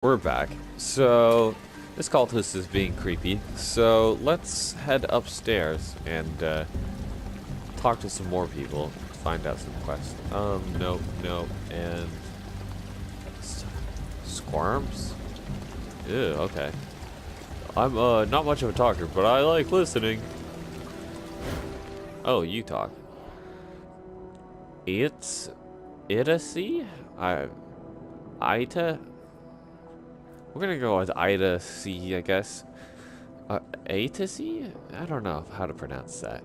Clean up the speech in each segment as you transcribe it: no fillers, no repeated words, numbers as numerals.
We're back. So, this cultist is being creepy. So, let's head upstairs and talk to some more people. Find out some quests. Nope, nope. And... Squirms? Ew, okay. I'm, not much of a talker, but I like listening. Oh, you talk. It's... Ida-C? Ida? We're gonna go with Ida C, I guess. A to C? I don't know how to pronounce that.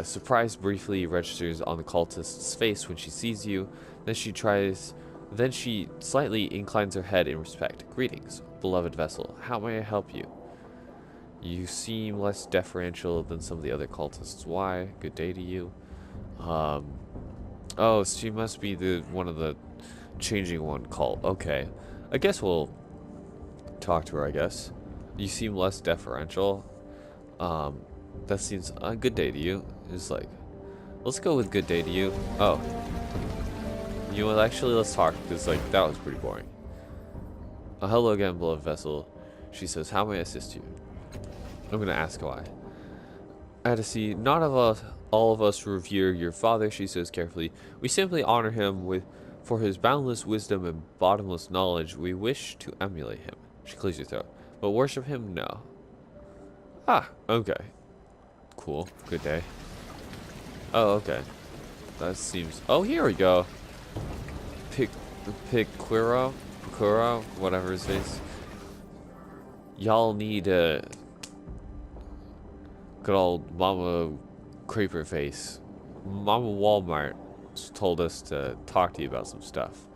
Surprise briefly registers on the cultist's face when she sees you. Then she slightly inclines her head in respect. Greetings, beloved vessel. How may I help you? You seem less deferential than some of the other cultists. Why? Good day to you. Oh, she must be one of the changing one cult. Okay. I guess we'll talk to her, I guess. You seem less deferential. That seems a good day to you. It's like, let's go with good day to you. Oh. You know what, actually, let's talk, because, like, that was pretty boring. Hello again, beloved vessel. She says, how may I assist you? I'm gonna ask why. Odyssey, not of us, all of us revere your father, she says carefully. We simply honor him for his boundless wisdom and bottomless knowledge. We wish to emulate him. She clears her throat. But worship him? No. Ah, okay. Cool. Good day. Oh, okay. That seems... Oh, here we go. Piquero, whatever his face. Y'all need a... Good old Mama Creeper face. Mama Walmart told us to talk to you about some stuff.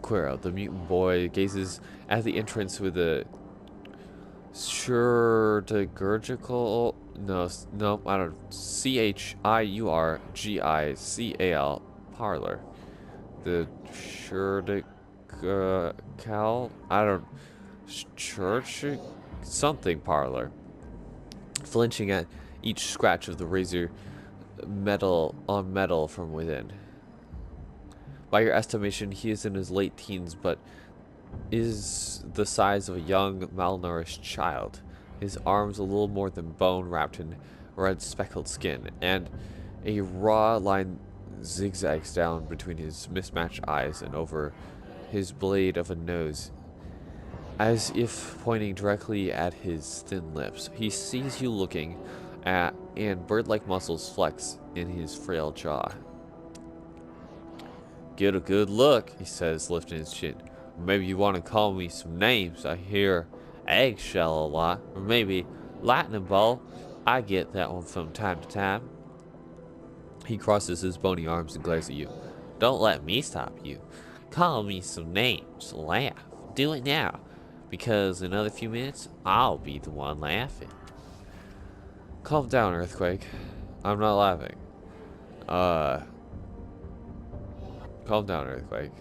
Quero, the mutant boy, gazes at the entrance with a chirurgical... No, I don't... Chiurgical parlor. The chirurgical... I don't... Church... Something parlor. Flinching at each scratch of the razor metal on metal from within. By your estimation, he is in his late teens, but is the size of a young, malnourished child. His arms a little more than bone wrapped in red speckled skin, and a raw line zigzags down between his mismatched eyes and over his blade of a nose, as if pointing directly at his thin lips. He sees you looking at, and bird-like muscles flex in his frail jaw. Get a good look, he says, lifting his chin. Maybe you want to call me some names. I hear eggshell a lot. Or maybe lightning bolt. I get that one from time to time. He crosses his bony arms and glares at you. Don't let me stop you. Call me some names. Laugh. Do it now. Because in another few minutes, I'll be the one laughing. Calm down, Earthquake. I'm not laughing. Calm down, Earthquake.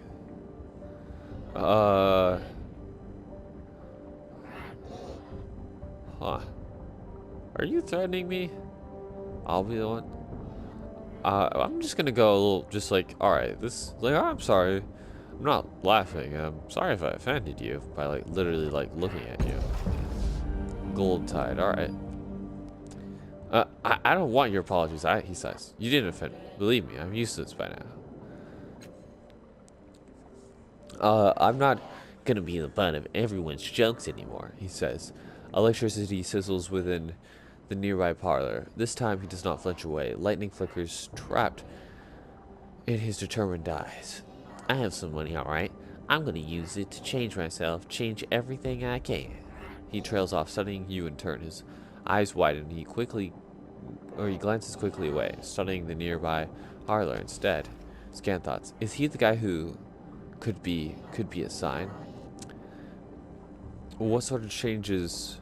Huh. Are you threatening me? I'll be the one. I'm just gonna go a little, just like, alright, I'm sorry. I'm not laughing. I'm sorry if I offended you by, like, literally, like, looking at you. Gold tide, alright. I don't want your apologies, he says. You didn't offend me. Believe me, I'm used to this by now. I'm not gonna be the butt of everyone's jokes anymore, he says. Electricity sizzles within the nearby parlor. This time he does not flinch away. Lightning flickers trapped in his determined eyes. I have some money, alright. I'm gonna use it to change myself, change everything I can. He trails off, studying you in turn. His eyes widen. He glances quickly away, studying the nearby parlor instead. Scan thoughts. Is he the guy who could be a sign? What sort of changes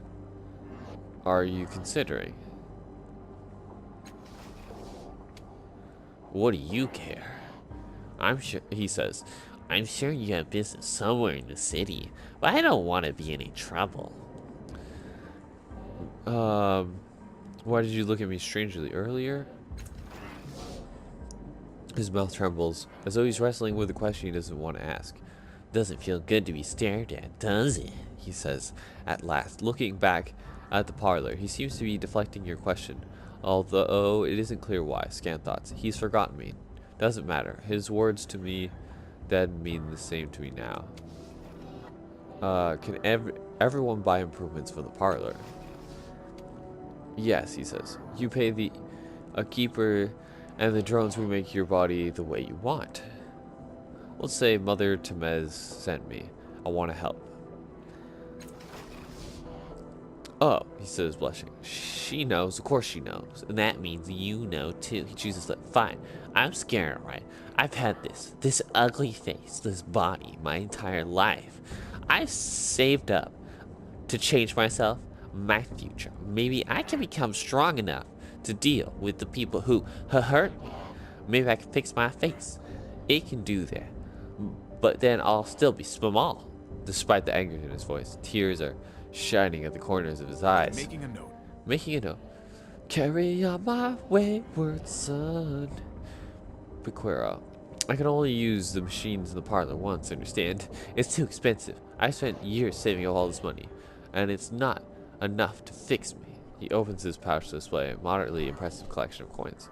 are you considering? What do you care? I'm sure, he says, I'm sure you have business somewhere in the city, but I don't want to be in any trouble. Why did you look at me strangely earlier? His mouth trembles, as though he's wrestling with a question he doesn't want to ask. Doesn't feel good to be stared at, does it? He says at last, looking back at the parlor. He seems to be deflecting your question, although it isn't clear why. Scan thoughts. He's forgotten me. Doesn't matter. His words to me then mean the same to me now. Can everyone buy improvements for the parlor? Yes, he says. You pay a keeper, and the drones will make your body the way you want. Let's say Mother Temez sent me. I want to help. Oh, he says, blushing. She knows, of course she knows. And that means you know too. He chooses to, fine. I'm scared, alright? I've had this ugly face, this body, my entire life. I've saved up to change myself, my future. Maybe I can become strong enough to deal with the people who hurt me. Maybe I can fix my face. It can do that. But then I'll still be small. Despite the anger in his voice, tears are shining at the corners of his eyes. Making a note. Making a note. Carry on my wayward son. Piquero. I can only use the machines in the parlor once, understand? It's too expensive. I spent years saving up all this money, and it's not enough to fix me. He opens his pouch to display a moderately impressive collection of coins.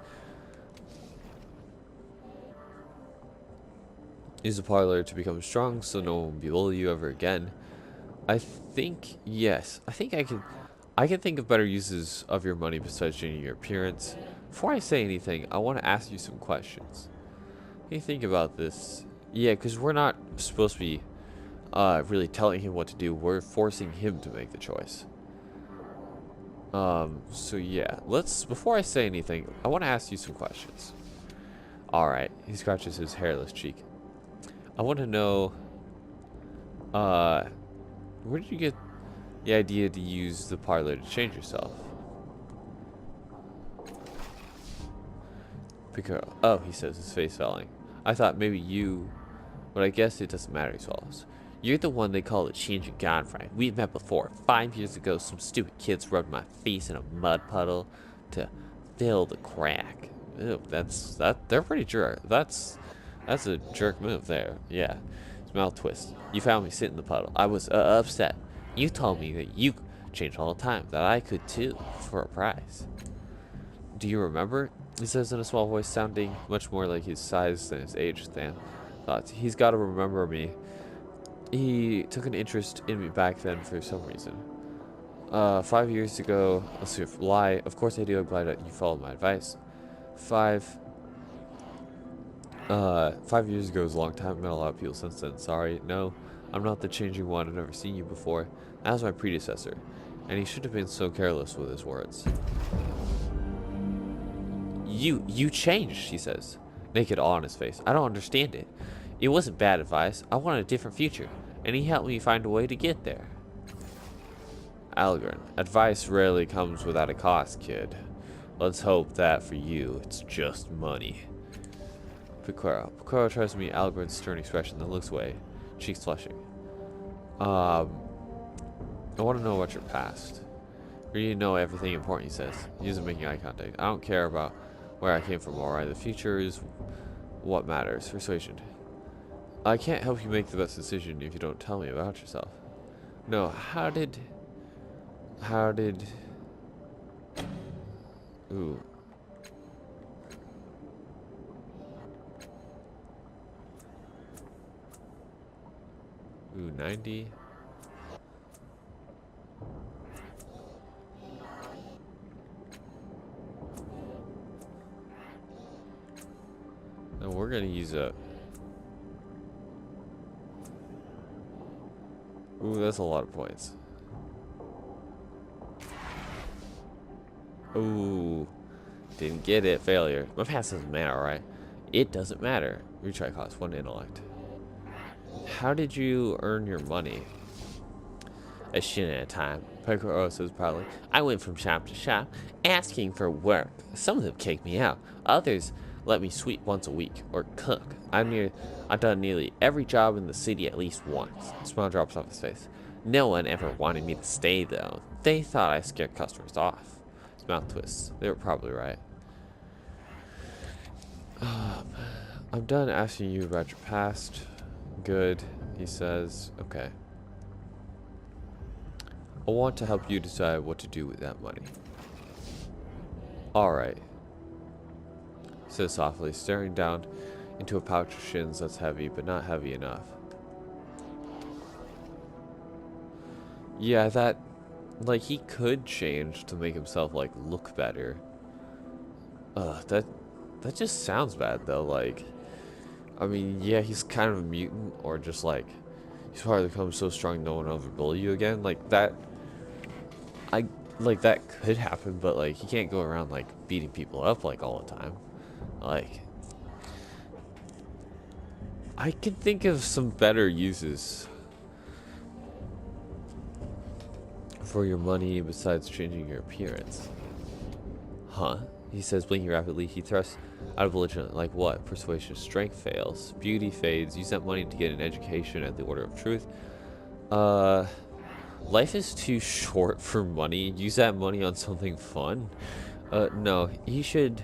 Use the parlor to become strong so no one will belittle you ever again. I think, yes. I think I can think of better uses of your money besides changing your appearance. Before I say anything, I want to ask you some questions. Can you think about this? Yeah, because we're not supposed to be really telling him what to do. We're forcing him to make the choice. So yeah, before I say anything, I want to ask you some questions. Alright, he scratches his hairless cheek. I want to know, where did you get the idea to use the parlor to change yourself? Picaro. Oh, he says, his face falling. I thought maybe you, but I guess it doesn't matter, he swallows. You're the one they call a changing god, right? We've met before. 5 years ago, some stupid kids rubbed my face in a mud puddle to fill the crack. Ew, they're pretty jerk. That's a jerk move there. Yeah. His mouth twists. You found me sitting in the puddle. I was upset. You told me that you change all the time, that I could too, for a prize. Do you remember? He says in a small voice, sounding much more like his size than his age. Stan thought, he's got to remember me. He took an interest in me back then for some reason. 5 years ago, let's see, lie. Of course I do. I'm glad that you followed my advice. 5 years ago was a long time. Met a lot of people since then. Sorry. No, I'm not the changing one. I've never seen you before. That was my predecessor. And he should have been so careless with his words. You changed, she says, naked awe on his face. I don't understand it. It wasn't bad advice. I wanted a different future, and he helped me find a way to get there. Algren, advice rarely comes without a cost, kid. Let's hope that for you, it's just money. Piquero tries to meet Algren's stern expression, then looks away, cheeks flushing. I want to know about your past. You know everything important, he says. He isn't making eye contact. I don't care about where I came from, alright? The future is what matters. Persuasion. I can't help you make the best decision if you don't tell me about yourself. No, how did... Ooh. Ooh, 90. And we're gonna use a... Ooh, that's a lot of points. Ooh, didn't get it. Failure. My past doesn't matter, right? It doesn't matter. Retry costs 1 intellect. How did you earn your money? A shit at a time. Piquero says proudly. I went from shop to shop, asking for work. Some of them kicked me out. Others let me sweep once a week or cook. I've done nearly every job in the city at least once. A smile drops off his face. No one ever wanted me to stay, though. They thought I scared customers off. His mouth twists. They were probably right. I'm done asking you about your past. Good. He says, okay. I want to help you decide what to do with that money. Alright. Says softly, staring down into a pouch of shins that's heavy, but not heavy enough. Yeah, that, like, he could change to make himself, like, look better. That just sounds bad, though, like, I mean, yeah, he's kind of a mutant, or just, like, he's probably become so strong no one will ever bully you again, like, that, like, that could happen, but, like, he can't go around, like, beating people up, like, all the time. Like, I can think of some better uses for your money besides changing your appearance. Huh? He says, blinking rapidly. He thrusts out of belligerent. Like what? Persuasion. Strength fails. Beauty fades. Use that money to get an education at the Order of Truth. Life is too short for money. Use that money on something fun. No. He should...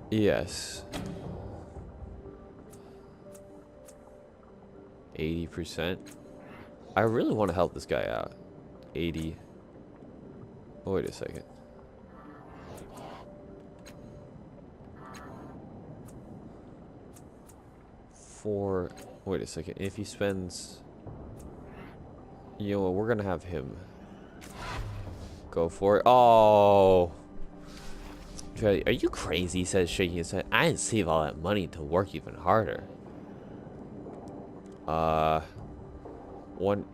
Yes. 80%. I really want to help this guy out. 80. Oh, wait a second. Wait a second. If he spends... You know what? We're going to have him go for it. Oh! Are you crazy? He says, shaking his head. I didn't save all that money to work even harder. 1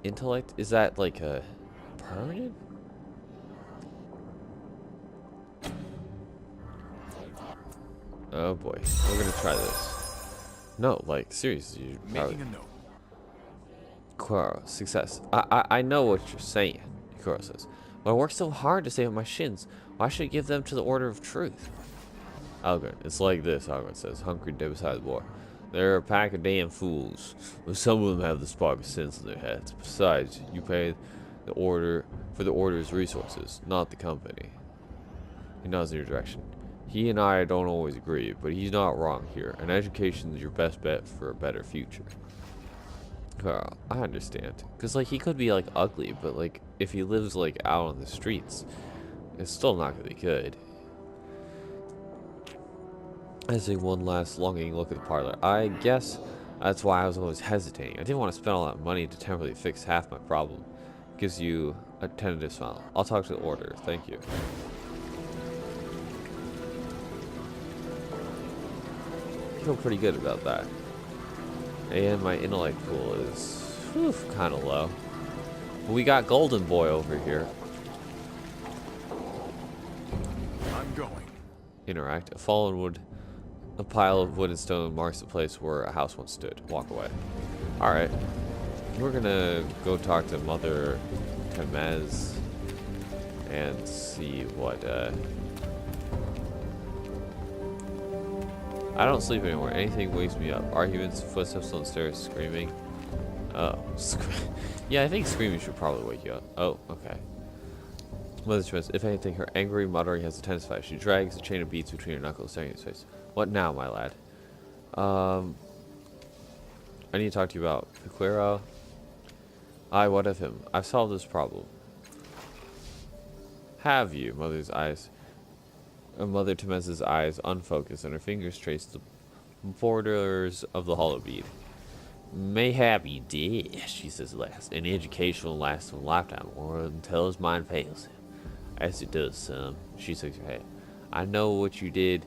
intellect? Is that like a permanent? Oh boy. We're going to try this. No, like, seriously. You probably... Making a note. Kuro, success. I know what you're saying, Kuro says. But I worked so hard to save my shins. Why should I give them to the Order of Truth? Algren, it's like this, Algren says, hunkering dead beside the war. They're a pack of damn fools, but some of them have the spark of sense in their heads. Besides, you pay the Order for the Order's resources, not the company. He nods in your direction. He and I don't always agree, but he's not wrong here. An education is your best bet for a better future. I understand. Because, like, he could be, like, ugly, but, like, if he lives, like, out on the streets, it's still not going to be good. I take one last longing look at the parlor. I guess that's why I was always hesitating. I didn't want to spend all that money to temporarily fix half my problem. Gives you a tentative smile. I'll talk to the Order. Thank you. I feel pretty good about that. And my intellect pool is kind of low. But we got Golden Boy over here. I'm going. Interact. A pile of wood and stone marks the place where a house once stood. Walk away. Alright. We're gonna go talk to Mother Temez and see what, I don't sleep anymore. Anything wakes me up. Arguments, footsteps on the stairs, screaming. Oh. Yeah, I think screaming should probably wake you up. Oh, okay. Mother Temez, if anything, her angry muttering has intensified. She drags a chain of beads between her knuckles, staring at his face. What now, my lad? I need to talk to you about Piquero. Aye, what of him? I've solved this problem. Have you? Mother Temez's eyes unfocused, and her fingers trace the borders of the hollow bead. Mayhap he did, she says at last. An education will last a lifetime, or until his mind fails him. As it does some. She shakes her head. I know what you did,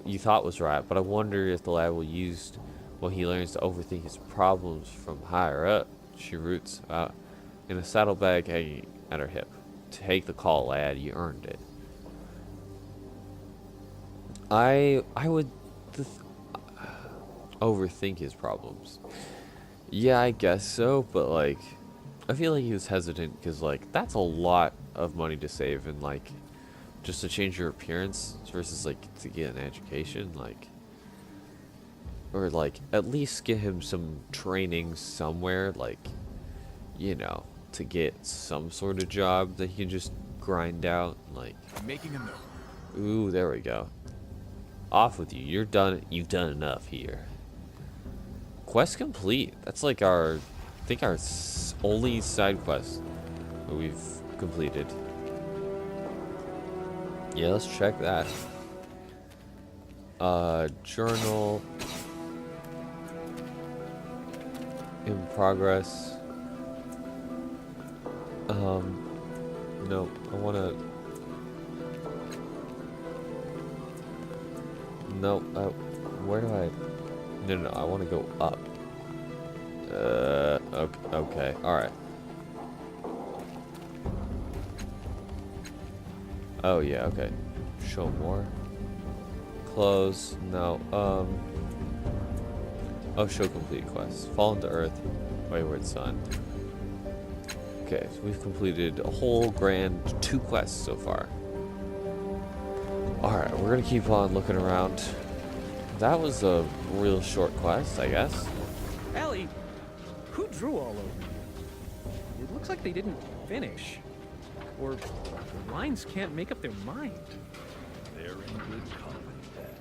you thought was right, but I wonder if the lad will use what he learns to overthink his problems from higher up. She roots out in a saddlebag hanging at her hip. Take the call, lad. You earned it. I would overthink his problems. Yeah, I guess so, but like, I feel like he was hesitant because like that's a lot of money to save, and like just to change your appearance versus like to get an education, like, or like at least get him some training somewhere, like, you know, to get some sort of job that he can just grind out, like. Making a note. Ooh, there we go. Off with you. You're done. You've done enough here. quest complete. That's like our, I think our only side quest that we've completed. Yeah, let's check that. Journal. In progress. No, I wanna... No, where do I... No, I wanna go up. Okay, alright. Oh, yeah, okay. Show more. Close, no, oh, show complete quest. Fallen to Earth, Wayward Son. Okay, so we've completed a whole grand 2 quests so far. Alright, we're gonna keep on looking around. That was a real short quest, I guess. Ellie, who drew all over you? It looks like they didn't finish. Or the lines can't make up their mind. They're in good company, Dad.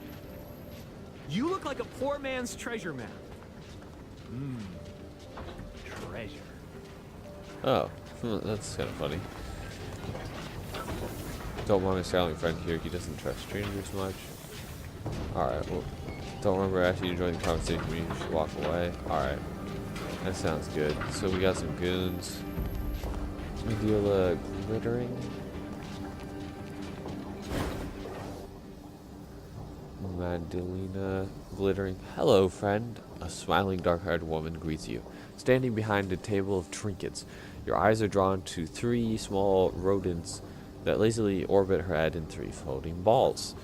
You look like a poor man's treasure map. Treasure. Oh, that's kind of funny. Don't mind my styling friend here. He doesn't trust strangers much. Alright, well, don't remember after you join the conversation, you should walk away. Alright, that sounds good. So we got some goons. Medulla glittering. Madalena glittering. Hello, friend. A smiling, dark-haired woman greets you, standing behind a table of trinkets. Your eyes are drawn to 3 small rodents that lazily orbit her head in 3 floating balls.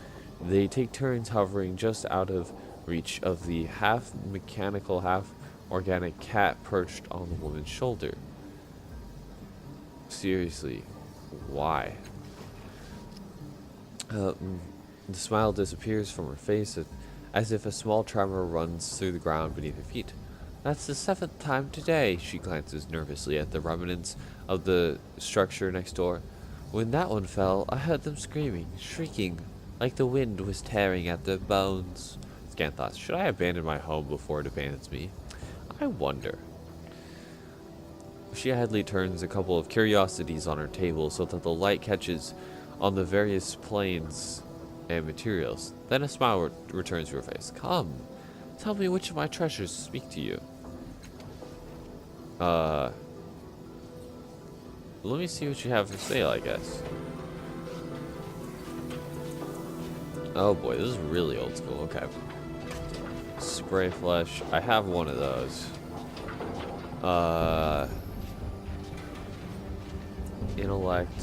They take turns hovering just out of reach of the half-mechanical, half-organic cat perched on the woman's shoulder. Seriously, why? The smile disappears from her face as if a small tremor runs through the ground beneath her feet. That's the 7th time today. She glances nervously at the remnants of the structure next door. When that one fell, I heard them screaming, shrieking, like the wind was tearing at their bones. Scan thoughts. Should I abandon my home before it abandons me? I wonder. She idly turns a couple of curiosities on her table so that the light catches on the various planes and materials. Then a smile returns to her face. Come, tell me which of my treasures speak to you. Let me see what you have for sale, I guess. Oh boy, this is really old school. Okay. Spray flesh. I have one of those. Intellect.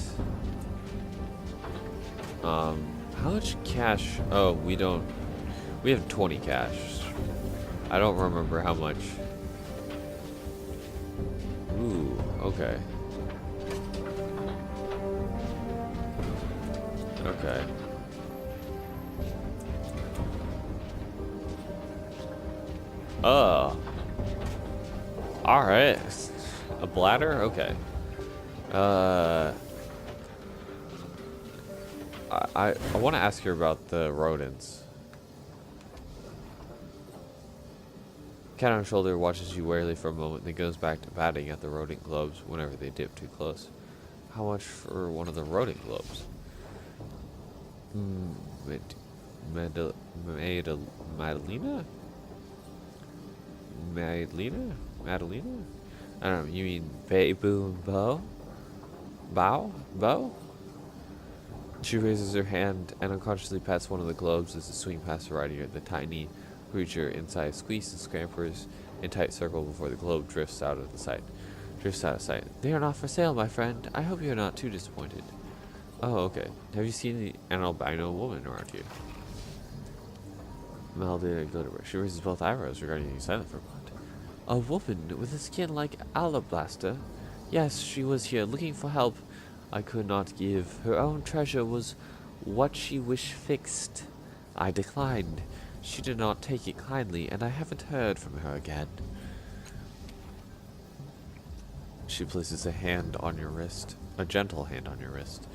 How much cash? Oh, we don't. We have 20 cash. I don't remember how much. Ooh, okay. Okay. Alright. A bladder? Okay. I want to ask her about the rodents. Cat on shoulder watches you warily for a moment, then goes back to batting at the rodent globes whenever they dip too close. How much for one of the rodent globes? Madalena? Madalena? I don't know, you mean Boo and Bo? Bo? She raises her hand and unconsciously pats one of the globes as the swing past her right ear. The tiny creature inside squeaks and scampers in tight circle before the globe drifts out of sight. They are not for sale, my friend. I hope you are not too disappointed. Oh, okay. Have you seen an albino woman around here? Madalena Glitterberg. She raises both eyebrows regarding the silent for a moment. A woman with a skin like alabaster? Yes, she was here looking for help I could not give. Her own treasure was what she wished fixed. I declined. She did not take it kindly, and I haven't heard from her again. She places a hand on your wrist. A gentle hand on your wrist.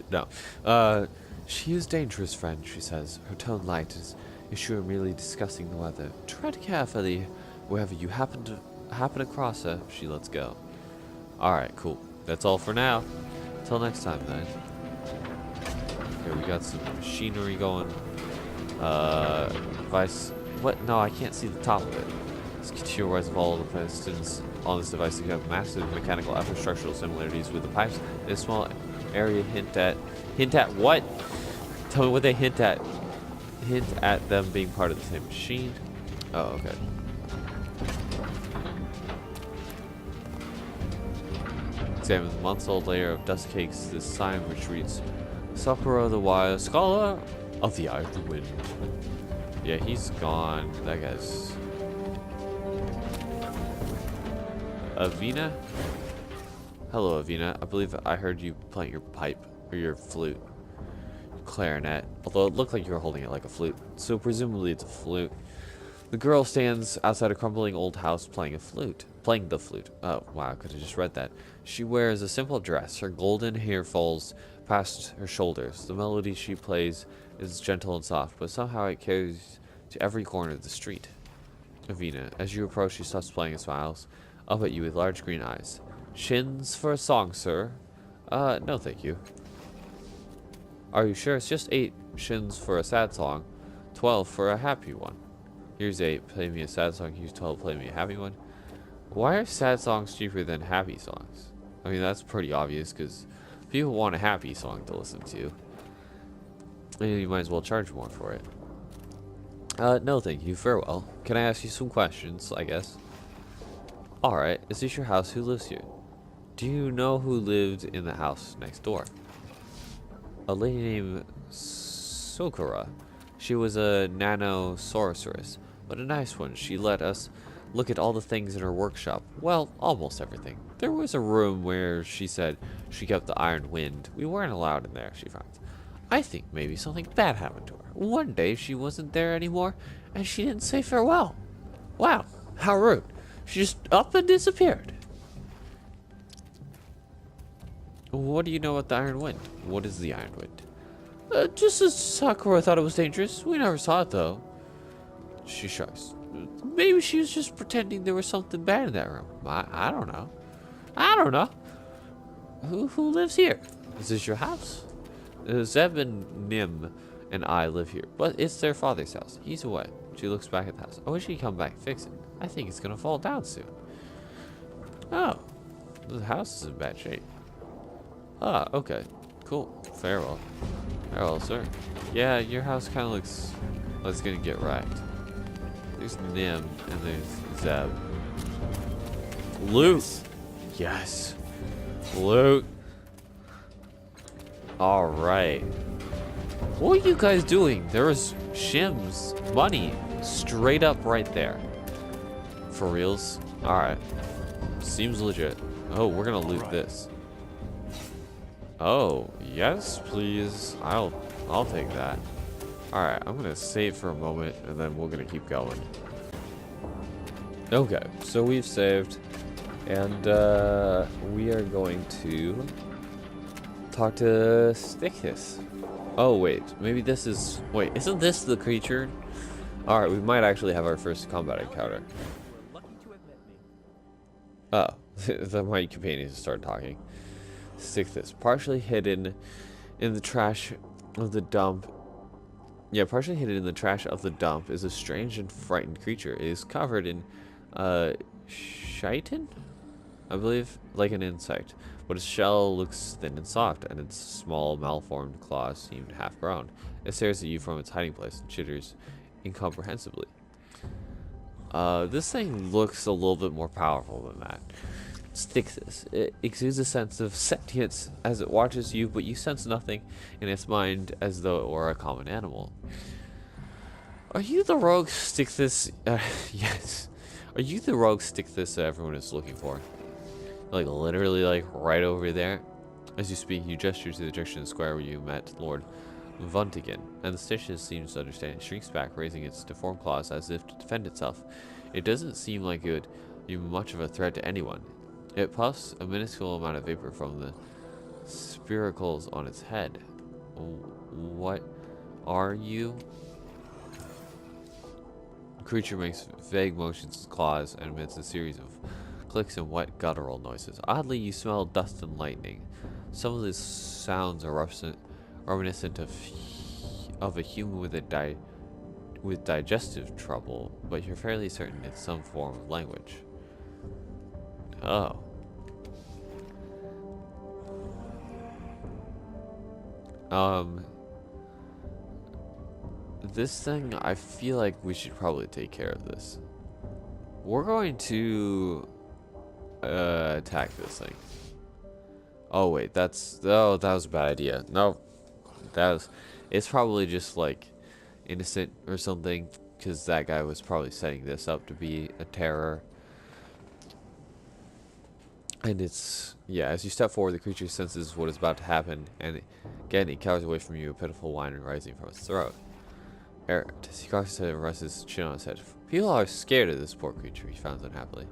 No. She is dangerous, friend, she says. Her tone light as Is you are merely discussing the weather. Tread carefully wherever you happen across her. She lets go. Alright, cool. That's all for now. Till next time then. Okay, we got some machinery going. Device. What? No, I can't see the top of it. This continual rise of all the pistons on this device to have massive mechanical and structural similarities with the pipes. In a small area hint at what? Tell me what they hint at. Hint at them being part of the same machine. Oh, okay. Examine the months-old layer of dust cakes. This sign which reads, "Sakura the Wise, Scholar of the Iron Wind." Yeah, he's gone. That guy's... Avina? Hello, Avina. I believe I heard you playing your pipe, or your flute. Clarinet. Although it looked like you were holding it like a flute. So presumably it's a flute. The girl stands outside a crumbling old house playing the flute. Oh, wow, I could have just read that. She wears a simple dress. Her golden hair falls past her shoulders. The melody she plays is gentle and soft, but somehow it carries to every corner of the street. Avina, as you approach, she stops playing and smiles up at you with large green eyes. Shins for a song, sir? No thank you. Are you sure? It's just 8 shins for a sad song, 12 for a happy one. Here's 8, play me a sad song. Here's 12, play me a happy one. Why are sad songs cheaper than happy songs? I mean, that's pretty obvious, because people want a happy song to listen to. And you might as well charge more for it. No thank you, farewell. Can I ask you some questions, I guess? Alright, is this your house? Who lives here? Do you know who lived in the house next door? A lady named Sakura. She was a nano sorceress, but a nice one. She let us look at all the things in her workshop. Well, almost everything. There was a room where she said she kept the Iron Wind. We weren't allowed in there, she found. I think maybe something bad happened to her. One day she wasn't there anymore, and she didn't say farewell. Wow, how rude. She just up and disappeared. What do you know about the Iron Wind? What is the Iron Wind? Just as Sakura thought it was dangerous. We never saw it, though. She shrugs. Maybe she was just pretending there was something bad in that room. I don't know. I don't know. Who lives here? Is this your house? Zeb and Nim and I live here, but it's their father's house. He's away. She looks back at the house. I wish he'd come back and fix it. I think it's gonna fall down soon. Oh, the house is in bad shape. Ah, okay. Cool. Farewell. Farewell, sir. Yeah, your house kind of looks like it's gonna get wrecked. There's Nim and there's Zeb. Loot! Yes. Loot. Alright. What are you guys doing? There was Shim's money straight up right there. For reals? Alright. Seems legit. Oh, we're gonna loot this. Oh, yes, please. I'll take that. Alright, I'm gonna save for a moment and then we're gonna keep going. Okay, so we've saved and we are going to talk to Stickis. Oh wait, maybe this is isn't this the creature? Alright, we might actually have our first combat encounter. Oh, my companions start talking. Stickis, partially hidden in the trash of the dump. Yeah, partially hidden in the trash of the dump is a strange and frightened creature. It is covered in chitin, I believe, like an insect. But its shell looks thin and soft, and its small, malformed claws seem half-grown. It stares at you from its hiding place and chitters incomprehensibly. This thing looks a little bit more powerful than that. Stickis. It exudes a sense of sentience as it watches you, but you sense nothing in its mind as though it were a common animal. Are you the rogue Stickis? Yes. Are you the rogue Stickis that everyone is looking for? Like literally, like right over there. As you speak, you gesture to the direction of the square where you met Lord Vuntigan, and the Stickis seems to understand. It shrinks back, raising its deformed claws as if to defend itself. It doesn't seem like it would be much of a threat to anyone. It puffs a minuscule amount of vapor from the spiracles on its head. What are you? Creature makes vague motions with claws and emits a series of clicks and wet guttural noises. Oddly, you smell dust and lightning. Some of these sounds are reminiscent of a human with digestive trouble, but you're fairly certain it's some form of language. Oh. This thing, I feel like we should probably take care of this. We're going to attack this thing. Oh wait, that was a bad idea. No, it's probably just like innocent or something, because that guy was probably setting this up to be a terror. And yeah, as you step forward, the creature senses what is about to happen, and again, it cowers away from you, a pitiful whine rising from its throat. Eric, he cocks his head and rests his chin on his head. People are scared of this poor creature, he frowns unhappily.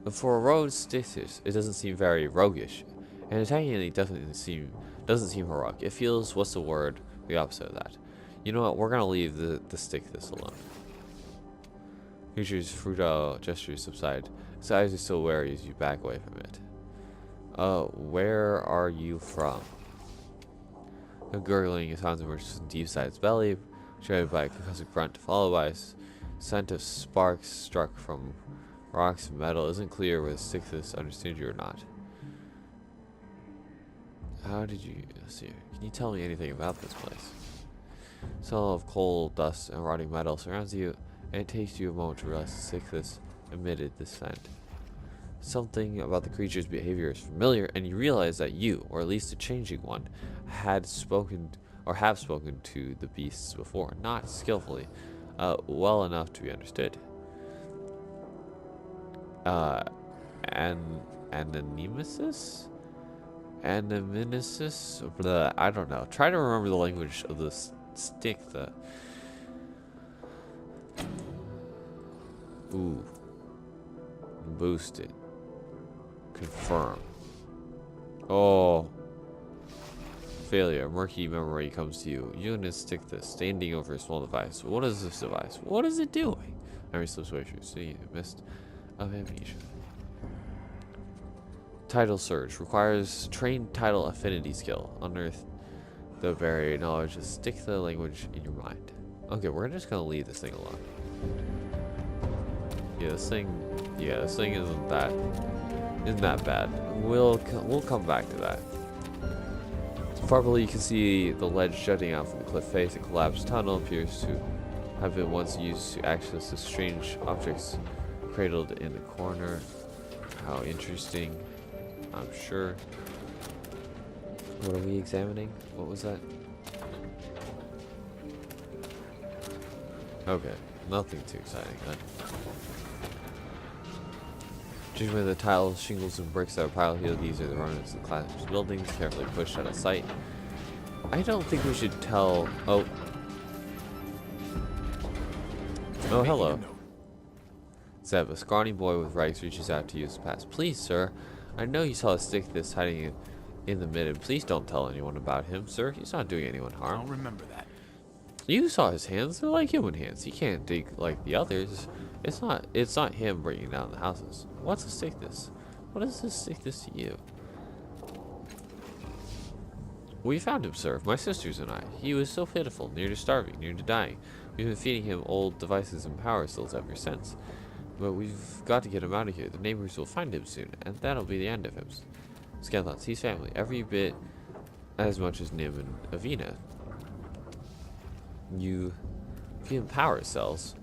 But for a rogue Styxis, it doesn't seem very roguish, and attacking it doesn't seem heroic. It feels, what's the word, the opposite of that. You know what, we're gonna leave the Styxis alone. Creature's futile gestures subside. His eyes are still wary as you back away from it. Where are you from? A gurgling sounds emerges from deep inside its belly, shredded by a concussive grunt, followed by a scent of sparks struck from rocks and metal. Isn't clear whether Styxis understands you or not. How did you see? Can you tell me anything about this place? The smell of coal, dust, and rotting metal surrounds you, and it takes you a moment to realize Styxis emitted this scent. Something about the creature's behavior is familiar, and you realize that you, or at least the changing one, have spoken to the beasts before, not skillfully, well enough to be understood. Anonymousness? Anonymousness? Blah, I don't know. Try to remember the language of the stick. Ooh. Boost it. Confirm. Oh. Failure. Murky memory comes to you. You and stick this, standing over a small device. What is this device? What is it doing? Memory slips away from you. See, mist of amnesia. Tidal surge requires trained tidal affinity skill. Unearth the barrier knowledge. Stick the language in your mind. Okay, we're just gonna leave this thing alone. Yeah, this thing isn't that bad. We'll come back to that. Far below, you can see the ledge jutting out from the cliff face. A collapsed tunnel appears to have been once used to access the strange objects cradled in the corner. How interesting, I'm sure. What are we examining? What was that? Okay, nothing too exciting then. Judging by the tiles, shingles, and bricks that are piled here, these are the remnants of the collapsed buildings, carefully pushed out of sight. I don't think we should tell... Oh, hello. Zeb, a scrawny boy with rags, reaches out to you as pass. Please, sir, I know you saw a stick this hiding in the midden. Please don't tell anyone about him, sir. He's not doing anyone harm. I'll remember that. You saw his hands. They're like human hands. He can't dig like the others. It's not him bringing down the houses. What's a Styxis? What is this Styxis to you? We found him, sir. My sisters and I. He was so pitiful, near to starving, near to dying. We've been feeding him old devices and power cells ever since. But we've got to get him out of here. The neighbors will find him soon, and that'll be the end of him. Scanthons, he's family. Every bit as much as Nim and Avina. You feed him power cells.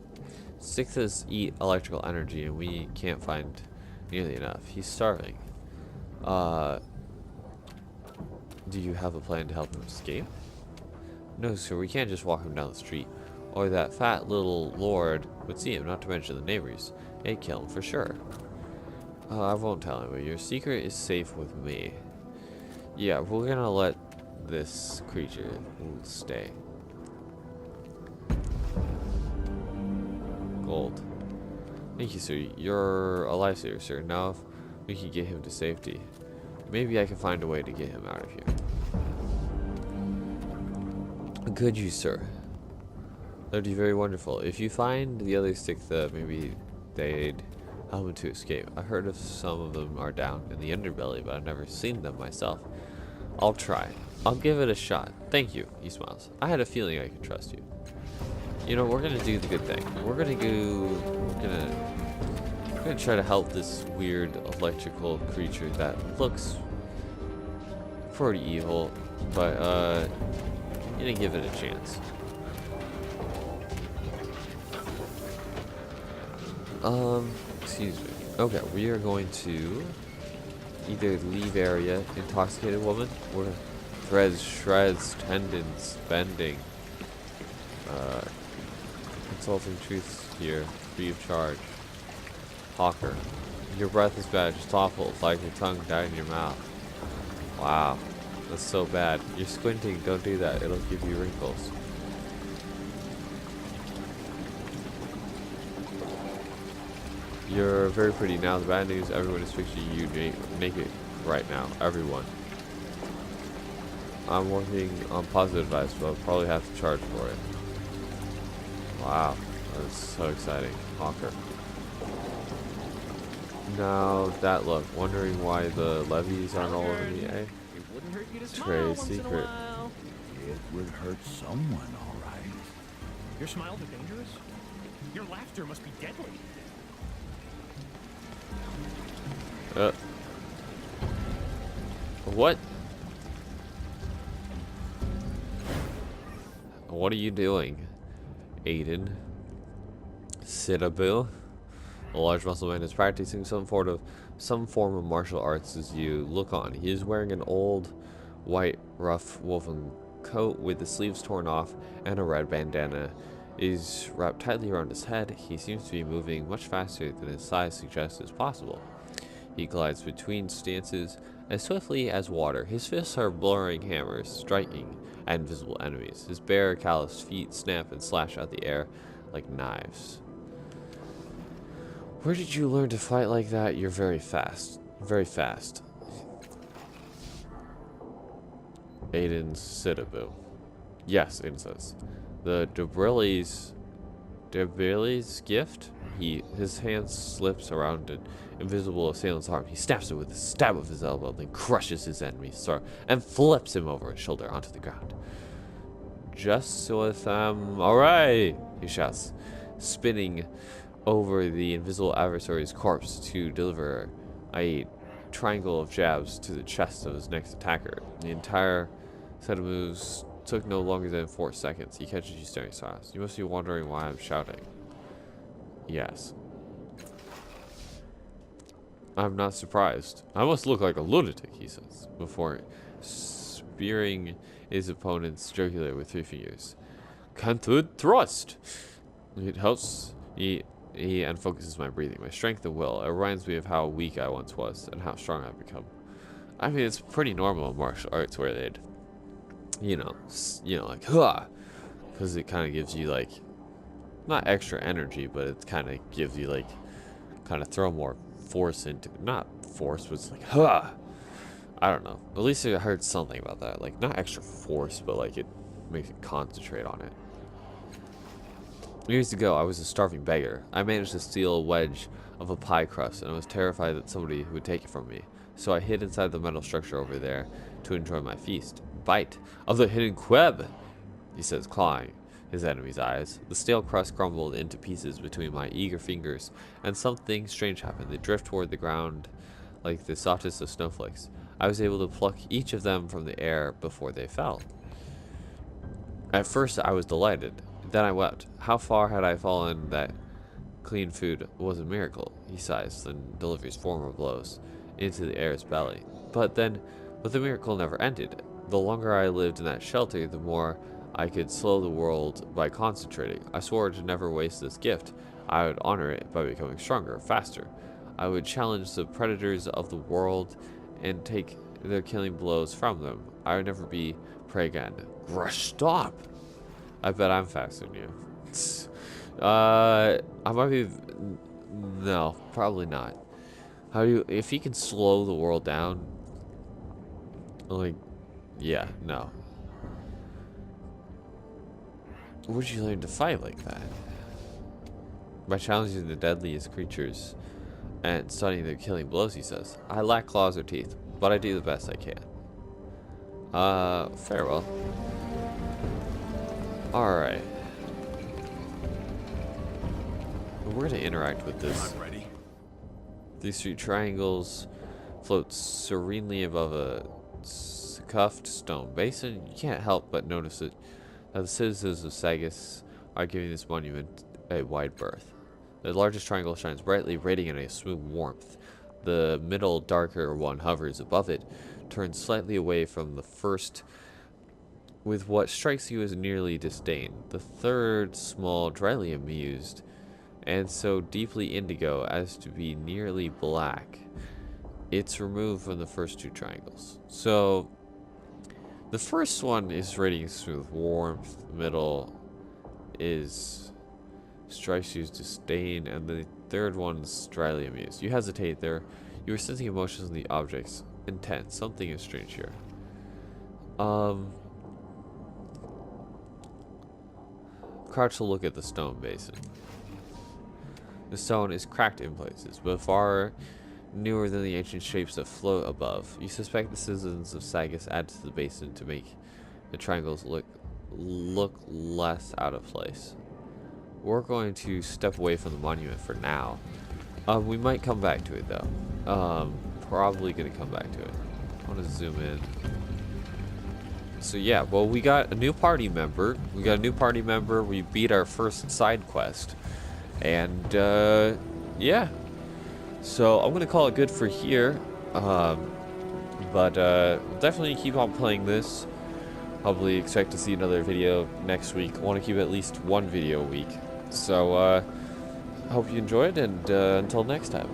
Styxis eat electrical energy, and we can't find nearly enough. He's starving. Do you have a plan to help him escape? No, sir, we can't just walk him down the street. Or that fat little lord would see him, not to mention the neighbors. They'd kill him for sure. I won't tell him, but your secret is safe with me. Yeah, we're gonna let this creature stay. Gold. Thank you, sir. You're a lifesaver, sir. Now if we can get him to safety, maybe I can find a way to get him out of here. Could you, sir? That'd be very wonderful. If you find the other stick, maybe they'd help him to escape. I heard of some of them are down in the underbelly, but I've never seen them myself. I'll try. I'll give it a shot. Thank you, he smiles. I had a feeling I could trust you. You know, we're gonna do the good thing. We're gonna try to help this weird electrical creature that looks pretty evil, but gonna give it a chance. Excuse me. Okay, we are going to either leave area, intoxicated woman, or threads, shreds, tendons, bending. Consulting truths here, free of charge. Hawker. Your breath is bad, just awful. It's like your tongue died in your mouth. Wow. That's so bad. You're squinting, don't do that. It'll give you wrinkles. You're very pretty now. The bad news, everyone is picturing you make it right now. Everyone. I'm working on positive advice, but I'll probably have to charge for it. Wow. That's so exciting. Hawker. Now that look, wondering why the levies aren't all over me, eh? It wouldn't hurt you to smile Trade once in a secret. while. It would hurt someone, all right. Your smiles are dangerous. Your laughter must be deadly. What? What are you doing, Aiden? Citabu? A large muscle man is practicing some form of martial arts as you look on. He is wearing an old, white, rough woven coat with the sleeves torn off and a red bandana is wrapped tightly around his head. He seems to be moving much faster than his size suggests is possible. He glides between stances as swiftly as water. His fists are blurring hammers, striking at invisible enemies. His bare, calloused feet snap and slash out the air like knives. Where did you learn to fight like that? You're very fast. Very fast. Aiden's Citabu. Yes, Aiden says. The Debrili's gift? His hand slips around an invisible assailant's arm. He snaps it with a stab of his elbow, then crushes his enemy's throat and flips him over his shoulder onto the ground. Just with alright, he shouts, spinning over the invisible adversary's corpse to deliver a triangle of jabs to the chest of his next attacker. The entire set of moves took no longer than 4 seconds. He catches you staring silence. You must be wondering why I'm shouting. Yes. I'm not surprised. I must look like a lunatic, he says, before spearing his opponent's jugular with 3 fingers. Canted thrust! It helps. He unfocuses my breathing, my strength and will. It reminds me of how weak I once was and how strong I've become. I mean, it's pretty normal in martial arts where they'd, like, huh, because it kind of gives you, like, not extra energy, but it kind of gives you, like, kind of throw more force into, not force, but it's like, huh. I don't know. At least I heard something about that. Like, not extra force, but, like, it makes it concentrate on it. Years ago, I was a starving beggar. I managed to steal a wedge of a pie crust, and I was terrified that somebody would take it from me. So I hid inside the metal structure over there to enjoy my feast. Bite of the hidden queb, he says, clawing his enemy's eyes. The stale crust crumbled into pieces between my eager fingers, and something strange happened. They drift toward the ground like the softest of snowflakes. I was able to pluck each of them from the air before they fell. At first, I was delighted. Then I wept. How far had I fallen that clean food was a miracle? He sighs, then delivers 4 more blows into the air's belly. But the miracle never ended. The longer I lived in that shelter, the more I could slow the world by concentrating. I swore to never waste this gift. I would honor it by becoming stronger, faster. I would challenge the predators of the world and take their killing blows from them. I would never be prey again. Grush, stop! I bet I'm faster than you. I might be... No, probably not. If he can slow the world down... Like, yeah, no. Where'd you learn to fight like that? By challenging the deadliest creatures and studying their killing blows, he says. I lack claws or teeth, but I do the best I can. Farewell. Alright. We're gonna interact with this. I'm ready. These three triangles float serenely above a scuffed stone basin. You can't help but notice it. That the citizens of Sagus are giving this monument a wide berth. The largest triangle shines brightly, radiating a smooth warmth. The middle, darker one hovers above it, turns slightly away from the first with what strikes you as nearly disdain. The third, small, dryly amused, and so deeply indigo as to be nearly black. It's removed from the first two triangles. So, the first one is radiating smooth warmth, the middle is strikes you as disdain, and the third one's dryly amused. You hesitate there. You are sensing emotions in the objects. Intense. Something is strange here. Crouch to look at the stone basin. The stone is cracked in places, but far newer than the ancient shapes that float above. You suspect the citizens of Sagus added to the basin to make the triangles look less out of place. We're going to step away from the monument for now. We might come back to it though. Probably gonna come back to it. I want to zoom in. So yeah, well, we got a new party member. We beat our first side quest. And, yeah. So, I'm gonna call it good for here. But we'll definitely keep on playing this. Probably expect to see another video next week. I want to keep at least one video a week. So, hope you enjoyed, and until next time.